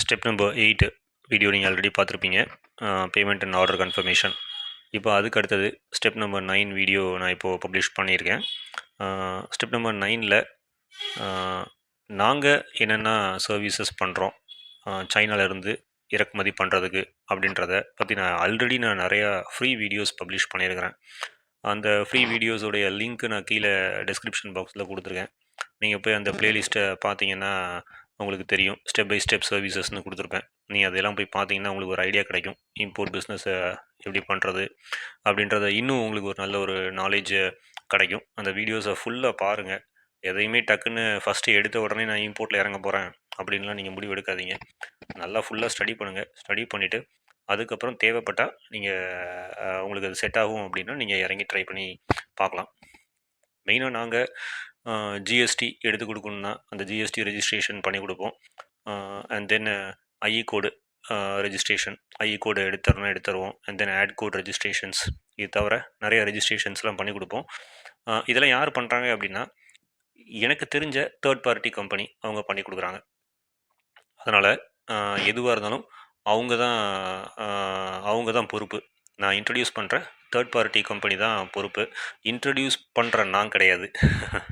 Step number 8 video நீங்கள் already பார்த்துருப்பீங்க. Payment and order confirmation. இப்போ அதுக்கு அடுத்தது ஸ்டெப் நம்பர் 9 வீடியோ நான் இப்போது பப்ளிஷ் பண்ணியிருக்கேன். ஸ்டெப் நம்பர் 9ல் நாங்கள் என்னென்ன சர்வீசஸ் பண்ணுறோம் சைனாவிலேருந்து இறக்குமதி பண்ணுறதுக்கு அப்படின்றத பற்றி நான் நிறையா ஃப்ரீ வீடியோஸ் பப்ளிஷ் பண்ணியிருக்கிறேன். அந்த ஃப்ரீ வீடியோஸோடைய லிங்க்கு நான் கீழே டிஸ்கிரிப்ஷன் பாக்ஸில் கொடுத்துருக்கேன். நீங்கள் போய் அந்த ப்ளேலிஸ்ட்டை பார்த்தீங்கன்னா உங்களுக்கு தெரியும். ஸ்டெப் பை ஸ்டெப் சர்வீசஸ்னு கொடுத்துருப்பேன். நீங்கள் அதெல்லாம் போய் பார்த்தீங்கன்னா உங்களுக்கு ஒரு ஐடியா கிடைக்கும். இம்போர்ட் பிஸ்னஸை எப்படி பண்ணுறது அப்படின்றத இன்னும் உங்களுக்கு ஒரு நல்ல ஒரு நாலேஜ் கிடைக்கும். அந்த வீடியோஸை ஃபுல்லாக பாருங்கள். எதையுமே டக்குன்னு ஃபஸ்ட்டு எடுத்த உடனே நான் இம்போர்ட்டில் இறங்க போகிறேன் அப்படின்லாம் நீங்கள் முடிவு எடுக்காதீங்க. நல்லா ஃபுல்லாக ஸ்டடி பண்ணுங்கள். ஸ்டடி பண்ணிவிட்டு அதுக்கப்புறம் தேவைப்பட்டால் நீங்கள் உங்களுக்கு அது செட் ஆகும் அப்படின்னா நீங்கள் இறங்கி ட்ரை பண்ணி பார்க்கலாம். மெயினாக நாங்கள் ஜிஎஸ்டி எடுத்து கொடுக்கணுன்னா அந்த ஜிஎஸ்டி ரெஜிஸ்ட்ரேஷன் பண்ணி கொடுப்போம். And then IE code registration, IE code எடுத்துருவோம். And then add code registrations, இது தவிர நிறைய ரெஜிஸ்ட்ரேஷன்ஸ்லாம் பண்ணி கொடுப்போம். இதெல்லாம் யார் பண்ணுறாங்க அப்படின்னா எனக்கு தெரிஞ்ச தேர்ட் பார்ட்டி கம்பெனி அவங்க பண்ணி கொடுக்குறாங்க. அதனால் எதுவாக இருந்தாலும் அவங்க தான் பொறுப்பு. நான் இன்ட்ரடியூஸ் பண்ணுறேன் தேர்ட் பார்ட்டி கம்பெனி தான் பொறுப்பு. இன்ட்ரடியூஸ் பண்ணுற நான் கிடையாது.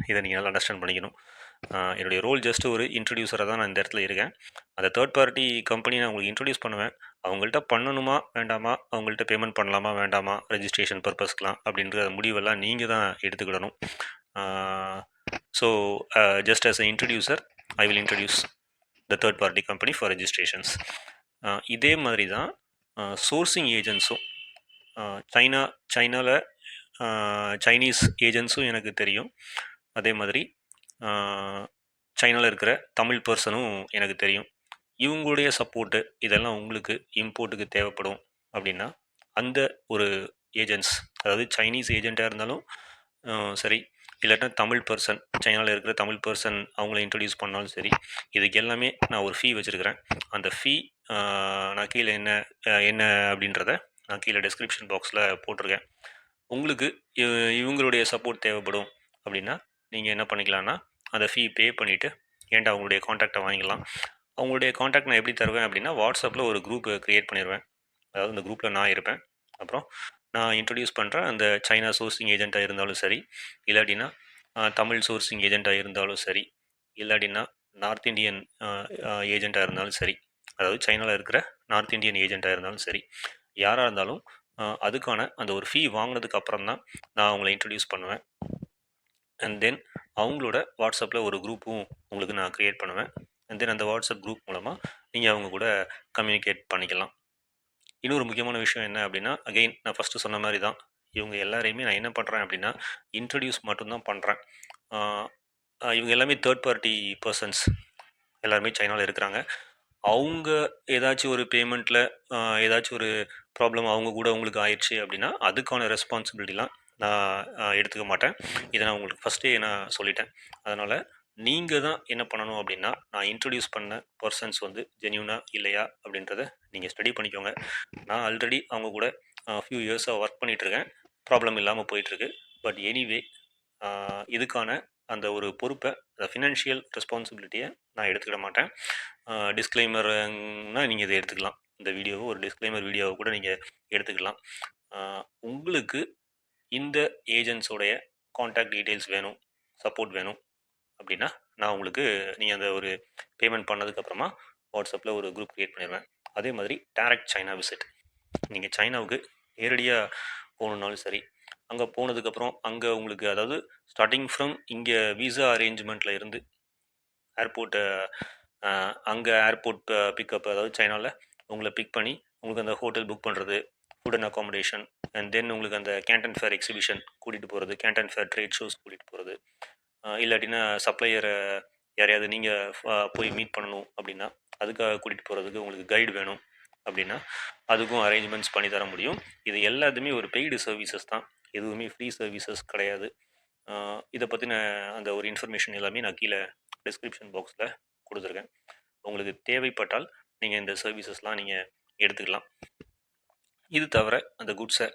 இதை நீங்கள் நல்லா அண்டர்ஸ்டாண்ட் பண்ணிக்கணும். என்னுடைய ரோல் ஜஸ்ட் ஒரு இன்ட்ரடியூசராக தான் நான் இந்த இடத்துல இருக்கேன். அந்த தேர்ட் பார்ட்டி கம்பெனி நான் உங்களுக்கு இன்ட்ரடியூஸ் பண்ணுவேன். அவங்கள்ட்ட பண்ணணுமா வேண்டாமா, அவங்கள்ட்ட பேமெண்ட் பண்ணலாமா வேண்டாமா, ரெஜிஸ்ட்ரேஷன் பர்பஸ்க்கெலாம் அப்படின்ற முடிவெல்லாம் நீங்கள் தான் எடுத்துக்கிடணும். So just as a introducer I will introduce the third party company for registrations. இதே மாதிரி தான் சோர்சிங் ஏஜென்ட்ஸும் சைனாவில் சைனீஸ் ஏஜென்ட்ஸும் எனக்கு தெரியும். அதே மாதிரி சைனாவில் இருக்கிற தமிழ் பர்சனும் எனக்கு தெரியும். இவங்களுடைய சப்போர்ட்டு இதெல்லாம் உங்களுக்கு இம்போர்ட்டுக்கு தேவைப்படும் அப்படின்னா அந்த ஒரு ஏஜென்ட்ஸ், அதாவது சைனீஸ் ஏஜெண்ட்டாக இருந்தாலும் சரி, இல்லாட்டா தமிழ் பர்சன், சைனாவில் இருக்கிற தமிழ் பர்சன் அவங்கள இன்ட்ரடியூஸ் பண்ணாலும் சரி, இதுக்கு எல்லாமே நான் ஒரு ஃபீ வச்சுருக்கிறேன். அந்த ஃபீ நான் கீழே என்ன அப்படின்றத நான் கீழே டிஸ்கிரிப்ஷன் பாக்ஸில் போட்டிருக்கேன். உங்களுக்கு இவங்களுடைய சப்போர்ட் தேவைப்படும் அப்படின்னா நீங்கள் என்ன பண்ணிக்கலாம்னா அந்த ஃபீ பே பண்ணிவிட்டு ஏன்டா அவங்களுடைய காண்டாக்டை வாங்கிக்கலாம். அவங்களுடைய காண்டாக்ட் நான் எப்படி தருவேன் அப்படின்னா வாட்ஸ்அப்பில் ஒரு குரூப் க்ரியேட் பண்ணிடுவேன். அதாவது அந்த குரூப்பில் நான் இருப்பேன். அப்புறம் நான் இன்ட்ரடியூஸ் பண்ணுறேன் அந்த சைனா சோர்சிங் ஏஜெண்ட்டாக இருந்தாலும் சரி, இல்லாட்டினா தமிழ் சோர்சிங் ஏஜெண்ட்டாக இருந்தாலும் சரி, இல்லாட்டினா நார்த் இந்தியன் ஏஜெண்ட்டாக இருந்தாலும் சரி, அதாவது சைனாவில் இருக்கிற நார்த் இந்தியன் ஏஜெண்ட்டாக இருந்தாலும் சரி, யாராக இருந்தாலும் அதுக்கான அந்த ஒரு ஃபீ வாங்கினதுக்கு அப்புறம் தான் நான் அவங்கள இன்ட்ரடியூஸ் பண்ணுவேன். அண்ட் தென் அவங்களோட வாட்ஸ்அப்பில் ஒரு குரூப்பும் உங்களுக்கு நான் க்ரியேட் பண்ணுவேன். அண்ட் தென் அந்த வாட்ஸ்அப் குரூப் மூலமாக நீங்கள் அவங்க கூட கம்யூனிகேட் பண்ணிக்கலாம். இன்னொரு முக்கியமான விஷயம் என்ன அப்படின்னா, அகெயின் நான் ஃபஸ்ட்டு சொன்ன மாதிரி தான், இவங்க எல்லாரையுமே நான் என்ன பண்ணுறேன் அப்படின்னா இன்ட்ரடியூஸ் மட்டும்தான் பண்ணுறேன். இவங்க எல்லாமே தேர்ட் பார்ட்டி பர்சன்ஸ், எல்லாருமே சைனாவில் இருக்கிறாங்க. அவங்க ஏதாச்சும் ஒரு பேமெண்ட்டில் ஏதாச்சும் ஒரு ப்ராப்ளம் அவங்க கூட உங்களுக்கு ஆயிடுச்சு அப்படின்னா அதுக்கான ரெஸ்பான்சிபிலிட்டிலாம் நான் எடுத்துக்க மாட்டேன். இதை நான் உங்களுக்கு ஃபஸ்ட்டே நான் சொல்லிட்டேன். அதனால் நீங்கள் தான் என்ன பண்ணணும் அப்படின்னா நான் இன்ட்ரடியூஸ் பண்ண பர்சன்ஸ் வந்து ஜென்யூனாக இல்லையா அப்படின்றத நீங்கள் ஸ்டடி பண்ணிக்கோங்க. நான் ஆல்ரெடி அவங்க கூட ஃபியூ இயர்ஸாக ஒர்க் பண்ணிகிட்ருக்கேன். ப்ராப்ளம் இல்லாமல் போயிட்டுருக்கு. பட் எனிவே இதுக்கான அந்த ஒரு பொறுப்பை, அந்த ஃபினான்ஷியல் ரெஸ்பான்சிபிலிட்டியை நான் எடுத்துக்கிட மாட்டேன். டிஸ்க்ளைமர்னால் நீங்கள் இதை எடுத்துக்கலாம். இந்த வீடியோவை ஒரு டிஸ்க்ளைமர் வீடியோவை கூட நீங்கள் எடுத்துக்கலாம். உங்களுக்கு இந்த ஏஜென்ட்ஸோடைய காண்டாக்ட் டீட்டெயில்ஸ் வேணும், சப்போர்ட் வேணும் அப்படின்னா நான் உங்களுக்கு நீங்கள் அந்த ஒரு பேமெண்ட் பண்ணதுக்கப்புறமா வாட்ஸ்அப்பில் ஒரு குரூப் க்ரியேட் பண்ணிடுவேன். அதே மாதிரி டைரக்ட் சைனா விசிட், நீங்கள் சைனாவுக்கு நேரடியாக போகணுன்னாலும் சரி, அங்கே போனதுக்கப்புறம் அங்கே உங்களுக்கு அதாவது ஸ்டார்டிங் ஃப்ரம் இங்கே விசா அரேஞ்ச்மெண்ட்டில் இருந்து ஏர்போர்ட்டை அங்கே ஏர்போர்ட் பிக்கப், அதாவது சைனாவில் உங்களை பிக் பண்ணி உங்களுக்கு அந்த ஹோட்டல் புக் பண்ணுறது, food and accommodation, and then உங்களுக்கு அந்த கேண்டன் ஃபேர் எக்ஸிபிஷன் கூட்டிகிட்டு போகிறது, கேண்டன் ஃபேர் ட்ரேட் ஷோஸ் கூட்டிகிட்டு போகிறது, இல்லாட்டினா சப்ளையரை யாரையாவது நீங்கள் போய் மீட் பண்ணணும் அப்படின்னா அதுக்காக கூட்டிகிட்டு போகிறதுக்கு உங்களுக்கு கைடு வேணும் அப்படின்னா அதுக்கும் அரேஞ்ச்மெண்ட்ஸ் பண்ணி தர முடியும். இது எல்லாத்துமே ஒரு பெய்டு சர்வீசஸ் தான், எதுவுமே ஃப்ரீ சர்வீசஸ் கிடையாது. இதை பற்றின அந்த ஒரு இன்ஃபர்மேஷன் எல்லாமே நான் கீழே டிஸ்கிரிப்ஷன் பாக்ஸில் கொடுத்துருக்கேன். உங்களுக்கு தேவைப்பட்டால் நீங்கள் இந்த சர்வீசஸ்லாம் நீங்கள் எடுத்துக்கலாம். இது தவிர அந்த குட்ஸை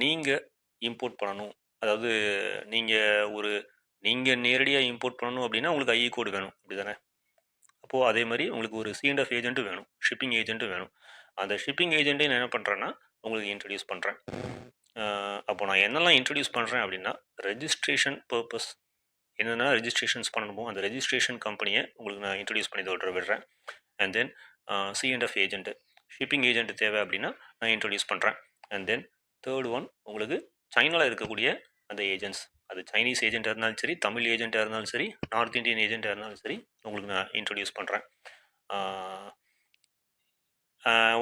நீங்கள் இம்போர்ட் பண்ணணும், அதாவது நீங்கள் நேரடியாக இம்போர்ட் பண்ணணும் அப்படின்னா உங்களுக்கு ஐஇ கோடு வேணும், அப்படி தானே? அப்போது அதே மாதிரி உங்களுக்கு ஒரு C&F ஏஜென்ட்டும் வேணும், ஷிப்பிங் ஏஜென்ட்டும் வேணும். அந்த ஷிப்பிங் ஏஜென்ட்டையும் நான் என்ன பண்ணுறேன்னா உங்களுக்கு இன்ட்ரடியூஸ் பண்ணுறேன். அப்போ நான் என்னெல்லாம் இன்ட்ரடியூஸ் பண்ணுறேன் அப்படின்னா, ரெஜிஸ்ட்ரேஷன் பர்பஸ் என்னென்னா ரெஜிஸ்ட்ரேஷன்ஸ் பண்ணணுமோ அந்த ரெஜிஸ்ட்ரேஷன் கம்பெனியை உங்களுக்கு நான் இன்ட்ரடியூஸ் பண்ணி விடுறேன். And then C&F agent, shipping agent தேவை அப்படின்னா நான் இன்ட்ரடியூஸ் பண்ணுறேன். அண்ட் தென் தேர்ட் ஒன் உங்களுக்கு சைனாவில் இருக்கக்கூடிய அந்த ஏஜென்ட்ஸ், அது சைனீஸ் ஏஜென்ட்டாக இருந்தாலும் சரி, தமிழ் ஏஜென்ட்டாக இருந்தாலும் சரி, நார்த் இந்தியன் ஏஜென்ட்டாக இருந்தாலும் சரி, உங்களுக்கு நான் இன்ட்ரடியூஸ் பண்ணுறேன்.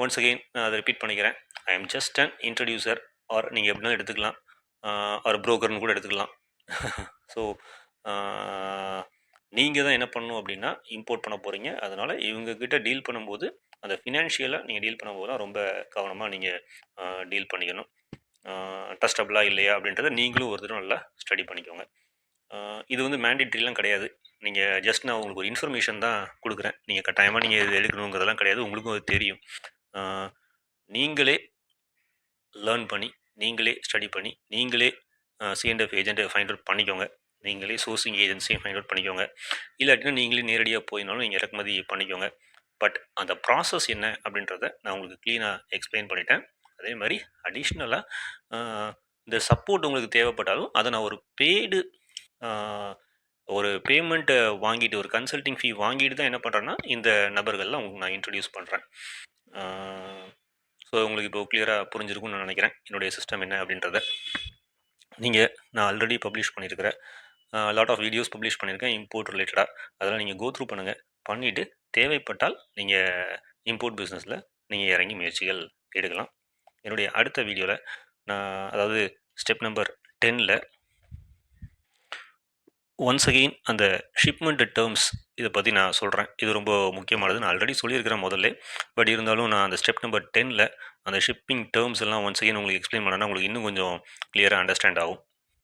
ஒன்ஸ் அகெயின் நான் அதை ரிப்பீட் பண்ணிக்கிறேன். I am just an introducer, or நீங்கள் எப்படினாலும் எடுத்துக்கலாம், ஆர் புரோக்கர்னு கூட எடுத்துக்கலாம். ஸோ நீங்கள் தான் என்ன பண்ணணும் அப்படின்னா இம்போர்ட் பண்ண போகிறீங்க. அதனால் இவங்கக்கிட்ட டீல் பண்ணும்போது அந்த ஃபினான்ஷியலாக நீங்கள் டீல் பண்ணும்போது தான் ரொம்ப கவனமாக நீங்கள் டீல் பண்ணிக்கணும். ட்ரஸ்டபுளாக இல்லையா அப்படின்றத நீங்களும் ஒரு தடவை நல்லா ஸ்டடி பண்ணிக்கோங்க. இது வந்து மேண்டேட்ரிலாம் கிடையாது. நீங்கள் ஜஸ்ட் நான் உங்களுக்கு ஒரு இன்ஃபர்மேஷன் தான் கொடுக்குறேன். நீங்கள் கட்டாயமாக நீங்கள் இது எடுக்கணுங்கிறதெல்லாம் கிடையாது. உங்களுக்கும் அது தெரியும். நீங்களே லேர்ன் பண்ணி, நீங்களே ஸ்டடி பண்ணி, நீங்களே C&F ஏஜென்ட்டை ஃபைண்ட் அவுட் பண்ணிக்கோங்க. நீங்களே சோர்சிங் ஏஜென்சியை ஃபைண்ட் அவுட் பண்ணிக்கோங்க. இல்லாட்டினா நீங்களே நேரடியாக போயினாலும் நீங்கள் இறக்குமதி பண்ணிக்கோங்க. பட் அந்த ப்ராசஸ் என்ன அப்படின்றத நான் உங்களுக்கு க்ளீனாக எக்ஸ்பிளைன் பண்ணிட்டேன். அதே மாதிரி அடிஷ்னலாக இந்த சப்போர்ட் உங்களுக்கு தேவைப்பட்டாலும் அதை நான் ஒரு பெய்டு ஒரு பேமெண்ட்டை வாங்கிட்டு, ஒரு கன்சல்டிங் ஃபீ வாங்கிட்டு தான் என்ன பண்ணுறேன்னா இந்த நபர்கள்லாம் உங்களுக்கு நான் இன்ட்ரடியூஸ் பண்ணுறேன். ஸோ உங்களுக்கு இப்போ கிளியராக புரிஞ்சிருக்கும்னு நான் நினைக்கிறேன் என்னுடைய சிஸ்டம் என்ன அப்படின்றத. நான் ஆல்ரெடி பப்ளிஷ் பண்ணியிருக்கிறேன், லாட் ஆஃப் வீடியோஸ் பப்ளிஷ் பண்ணியிருக்கேன் இம்போர்ட் ரிலேட்டடாக. அதெல்லாம் நீங்கள் கோ த்ரூ பண்ணுங்கள். பண்ணிவிட்டு தேவைப்பட்டால் நீங்கள் இம்போர்ட் பிஸ்னஸில் நீங்கள் இறங்கி முயற்சிகள் எடுக்கலாம். என்னுடைய அடுத்த வீடியோவில் நான் அதாவது ஸ்டெப் நம்பர் 10ல் ஒன்ஸ் அகெயின் அந்த ஷிப்மெண்ட் டேர்ம்ஸ் இதை பற்றி நான் சொல்கிறேன். இது ரொம்ப முக்கியமானது. நான் ஆல்ரெடி சொல்லியிருக்கிறேன் முதல்ல. பட் இருந்தாலும் நான் அந்த ஸ்டெப் நம்பர் 10ல் அந்த ஷிப்பிங் டேர்ம்ஸ் எல்லாம் ஒன்ஸ் அகெயின் உங்களுக்கு எக்ஸ்பிளைன் பண்ணேன்னா உங்களுக்கு இன்னும் கொஞ்சம் கிளியராக அண்டர்ஸ்டாண்ட் ஆகும்.